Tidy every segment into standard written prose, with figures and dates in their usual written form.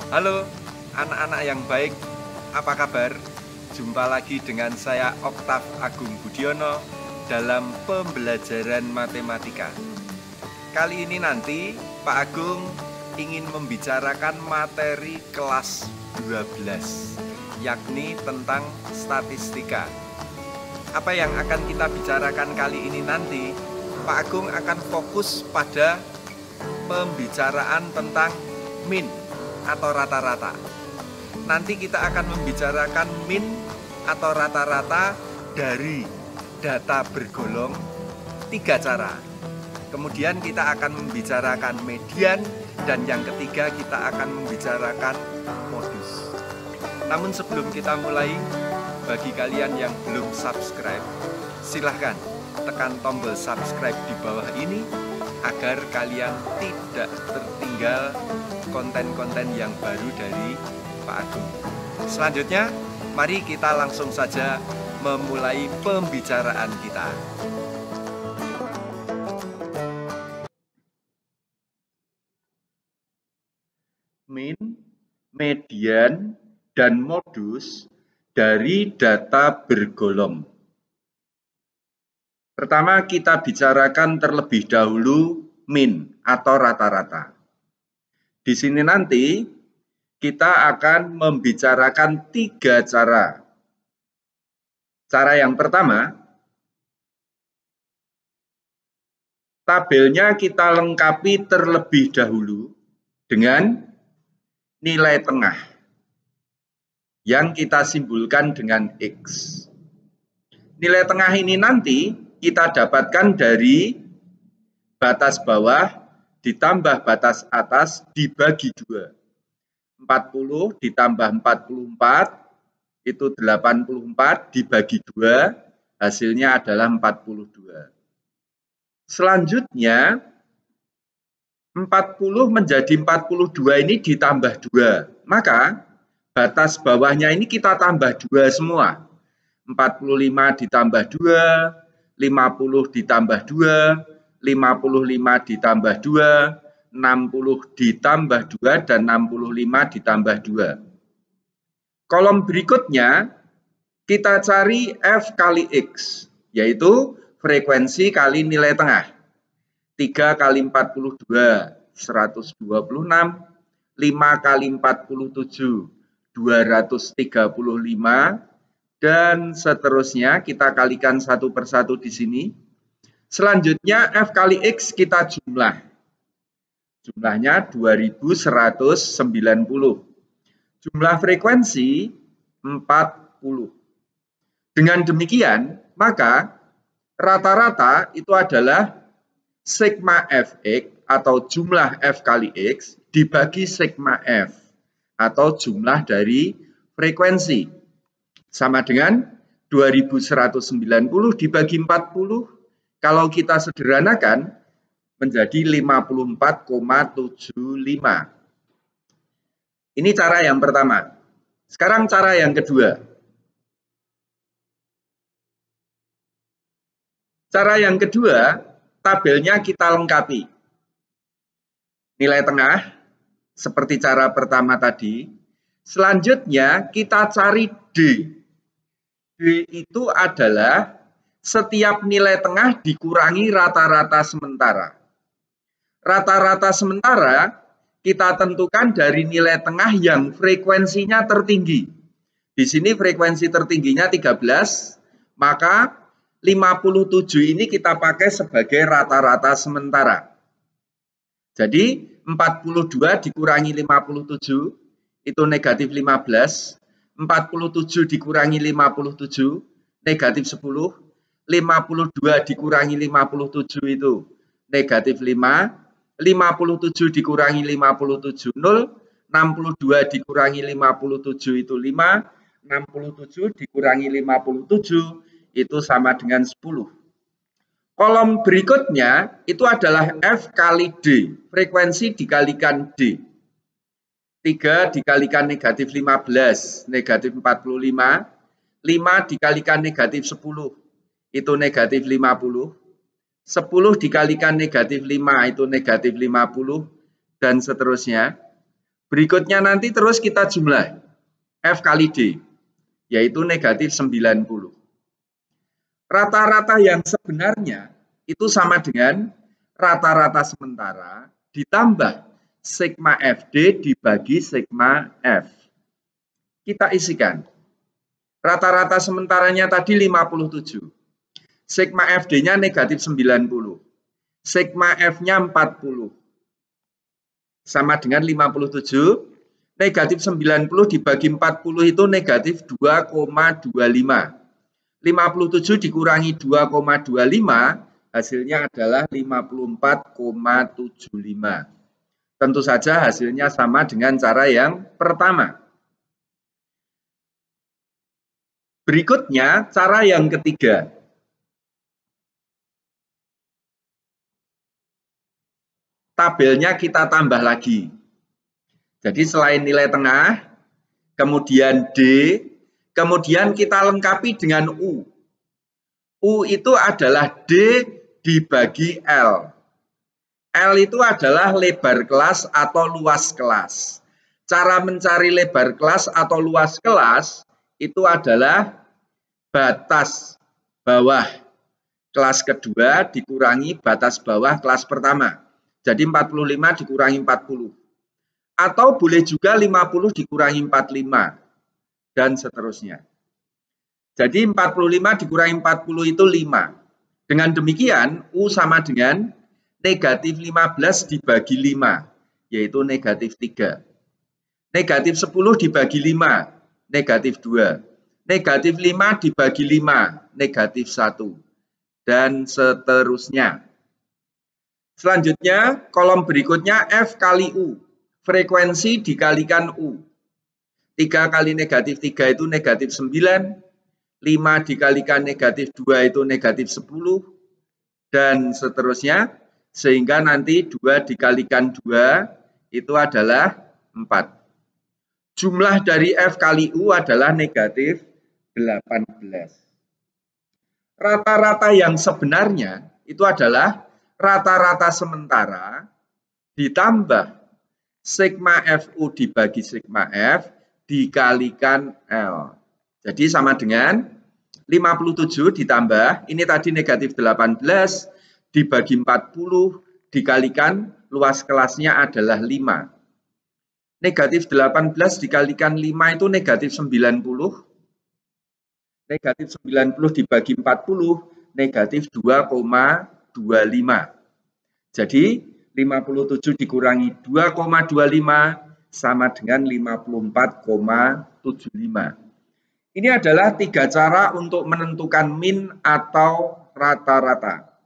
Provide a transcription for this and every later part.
Halo anak-anak yang baik, apa kabar? Jumpa lagi dengan saya Oktav Agung Budiono dalam pembelajaran matematika. Kali ini nanti Pak Agung ingin membicarakan materi kelas 12, yakni tentang statistika. Apa yang akan kita bicarakan kali ini nanti, Pak Agung akan fokus pada pembicaraan tentang min atau rata-rata. Nanti kita akan membicarakan min atau rata-rata dari data bergolong 3 cara. Kemudian kita akan membicarakan median, dan yang ketiga kita akan membicarakan modus. Namun sebelum kita mulai, bagi kalian yang belum subscribe, silahkan tekan tombol subscribe di bawah ini agar kalian tidak tertinggal konten-konten yang baru dari Pak Agung. Selanjutnya, mari kita langsung saja memulai pembicaraan kita. Min, median, dan modus dari data bergolong. Pertama, kita bicarakan terlebih dahulu min atau rata-rata. Di sini nanti kita akan membicarakan 3 cara. Cara yang pertama, tabelnya kita lengkapi terlebih dahulu dengan nilai tengah yang kita simbolkan dengan X. Nilai tengah ini nanti kita dapatkan dari batas bawah ditambah batas atas dibagi 2. 40 ditambah 44 itu 84, dibagi 2 hasilnya adalah 42. Selanjutnya 40 menjadi 42 ini ditambah 2. Maka batas bawahnya ini kita tambah 2 semua. 45 ditambah 2, 50 ditambah 2, 55 ditambah 2, 60 ditambah 2, dan 65 ditambah 2. Kolom berikutnya kita cari F kali X, yaitu frekuensi kali nilai tengah. 3 kali 42, 126, 5 kali 47, 235, dan seterusnya kita kalikan satu persatu di sini. Selanjutnya F kali X kita jumlah. Jumlahnya 2190. Jumlah frekuensi 40. Dengan demikian, maka rata-rata itu adalah sigma Fx atau jumlah F kali X dibagi sigma F atau jumlah dari frekuensi. Sama dengan 2190 dibagi 40. Kalau kita sederhanakan menjadi 54,75. Ini cara yang pertama. Sekarang cara yang kedua. Cara yang kedua, tabelnya kita lengkapi. Nilai tengah, seperti cara pertama tadi. Selanjutnya kita cari D. D itu adalah setiap nilai tengah dikurangi rata-rata sementara. Rata-rata sementara kita tentukan dari nilai tengah yang frekuensinya tertinggi. Di sini frekuensi tertingginya 13, maka 57 ini kita pakai sebagai rata-rata sementara. Jadi 42 dikurangi 57 itu negatif 15. 47 dikurangi 57 negatif 10. 52 dikurangi 57 itu negatif 5. 57 dikurangi 57 0. 62 dikurangi 57 itu 5. 67 dikurangi 57 itu sama dengan 10. Kolom berikutnya itu adalah F kali D. Frekuensi dikalikan D. 3 dikalikan negatif 15, negatif 45. 5 dikalikan negatif 10, itu negatif 50. 10 dikalikan negatif 5, itu negatif 50. Dan seterusnya. Berikutnya nanti terus kita jumlah F kali D, yaitu negatif 90. Rata-rata yang sebenarnya itu sama dengan rata-rata sementara ditambah sigma FD dibagi sigma F. Kita isikan. Rata-rata sementaranya tadi 57. Sigma FD-nya negatif 90. Sigma F-nya 40. Sama dengan 57. Negatif 90 dibagi 40 itu negatif 2,25. 57 dikurangi 2,25 hasilnya adalah 54,75. Tentu saja hasilnya sama dengan cara yang pertama. Berikutnya cara yang ketiga. Tabelnya kita tambah lagi. Jadi selain nilai tengah, kemudian D, kemudian kita lengkapi dengan U. U itu adalah D dibagi L. L itu adalah lebar kelas atau luas kelas. Cara mencari lebar kelas atau luas kelas itu adalah batas bawah kelas kedua dikurangi batas bawah kelas pertama. Jadi 45 dikurangi 40. Atau boleh juga 50 dikurangi 45. Dan seterusnya. Jadi 45 dikurangi 40 itu 5. Dengan demikian, U sama dengan negatif 15 dibagi 5, yaitu negatif 3. Negatif 10 dibagi 5, negatif 2. Negatif 5 dibagi 5, negatif 1. Dan seterusnya. Selanjutnya, kolom berikutnya F kali U. Frekuensi dikalikan U. 3 kali negatif 3 itu negatif 9. 5 dikalikan negatif 2 itu negatif 10. Dan seterusnya. Sehingga nanti 2 dikalikan 2 itu adalah 4. Jumlah dari F kali U adalah negatif 18. Rata-rata yang sebenarnya itu adalah rata-rata sementara ditambah sigma FU dibagi sigma F dikalikan L. Jadi sama dengan 57 ditambah, ini tadi negatif 18 dibagi 40 dikalikan luas kelasnya adalah 5. Negatif 18 dikalikan 5 itu negatif 90. Negatif 90 dibagi 40 negatif 2,25. Jadi 57 dikurangi 2,25 sama dengan 54,75. Ini adalah 3 cara untuk menentukan min atau rata-rata.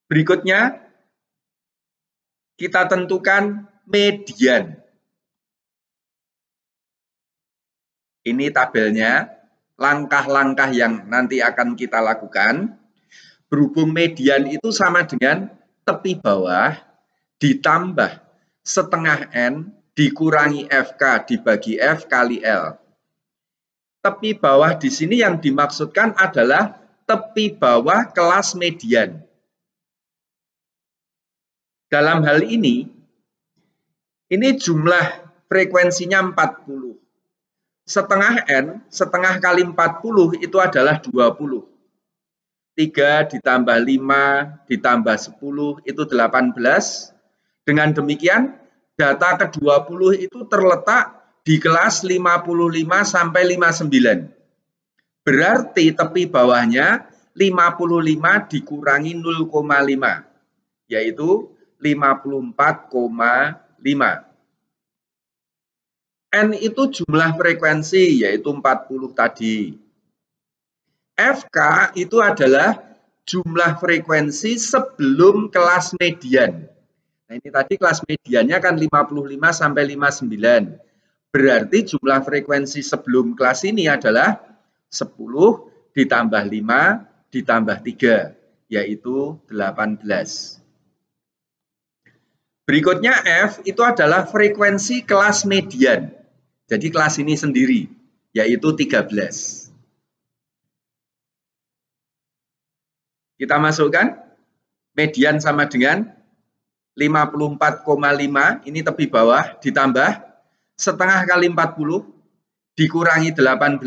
Berikutnya, kita tentukan median. Ini tabelnya, langkah-langkah yang nanti akan kita lakukan. Berhubung median itu sama dengan tepi bawah ditambah setengah N dikurangi FK dibagi F kali L. Tepi bawah di sini yang dimaksudkan adalah tepi bawah kelas median. Dalam hal ini jumlah frekuensinya 40. Setengah N, setengah kali 40 itu adalah 20. 3 ditambah 5 ditambah 10 itu 18. Dengan demikian, data ke-20 itu terletak di kelas 55 sampai 59. Berarti tepi bawahnya 55 dikurangi 0,5, yaitu 54,5. N itu jumlah frekuensi, yaitu 40 tadi. FK itu adalah jumlah frekuensi sebelum kelas median. Nah, ini tadi kelas mediannya kan 55 sampai 59. Berarti jumlah frekuensi sebelum kelas ini adalah 10 ditambah 5 ditambah 3, yaitu 18. Berikutnya F itu adalah frekuensi kelas median. Jadi kelas ini sendiri, yaitu 13. Kita masukkan median sama dengan 54,5 ini tepi bawah ditambah setengah kali 40 dikurangi 18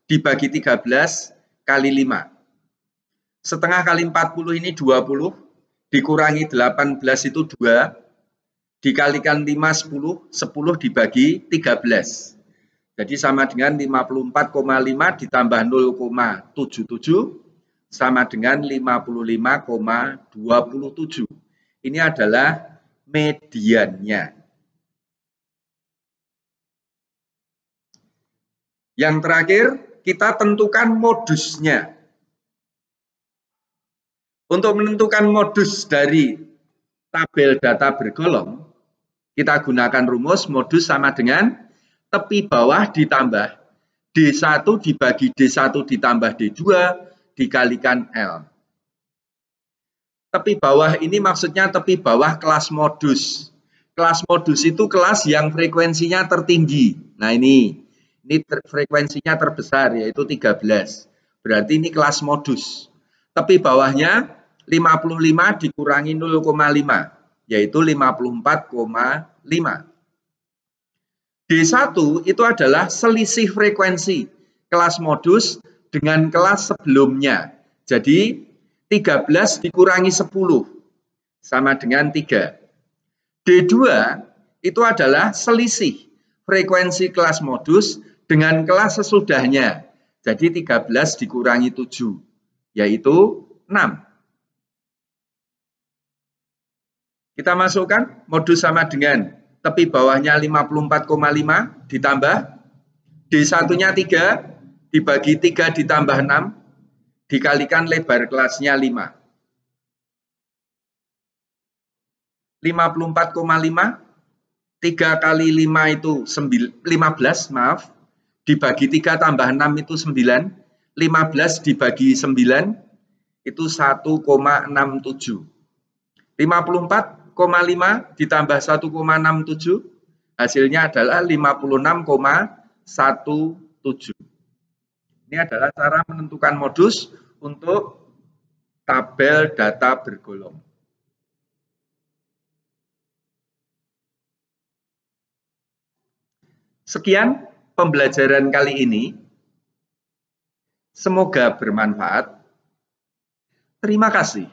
dibagi 13 kali 5. Setengah kali 40 ini 20 dikurangi 18 itu 2 dikalikan 5 10 10 dibagi 13. Jadi sama dengan 54,5 ditambah 0,77 sama dengan 55,27. Ini adalah mediannya. Yang terakhir, kita tentukan modusnya. Untuk menentukan modus dari tabel data bergolong, kita gunakan rumus modus sama dengan tepi bawah ditambah D1 dibagi D1 ditambah D2 dikalikan L. Tepi bawah ini maksudnya tepi bawah kelas modus. Kelas modus itu kelas yang frekuensinya tertinggi. Nah ini frekuensinya terbesar yaitu 13. Berarti ini kelas modus. Tepi bawahnya 55 dikurangi 0,5 yaitu 54,5. D1 itu adalah selisih frekuensi kelas modus dengan kelas sebelumnya. Jadi 13 dikurangi 10 sama dengan 3. D2 itu adalah selisih frekuensi kelas modus dengan kelas sesudahnya. Jadi 13 dikurangi 7 yaitu 6. Kita masukkan modus sama dengan tepi bawahnya 54,5 ditambah D1-nya 3 dibagi 3 ditambah 6 dikalikan lebar kelasnya 5. 54,5 3 kali 5 itu 15, maaf. Dibagi 3 tambah 6 itu 9. 15 dibagi 9 itu 1,67. 54,5 ditambah 1,67 hasilnya adalah 56,17. Ini adalah cara menentukan modus untuk tabel data bergolong. Sekian pembelajaran kali ini. Semoga bermanfaat. Terima kasih.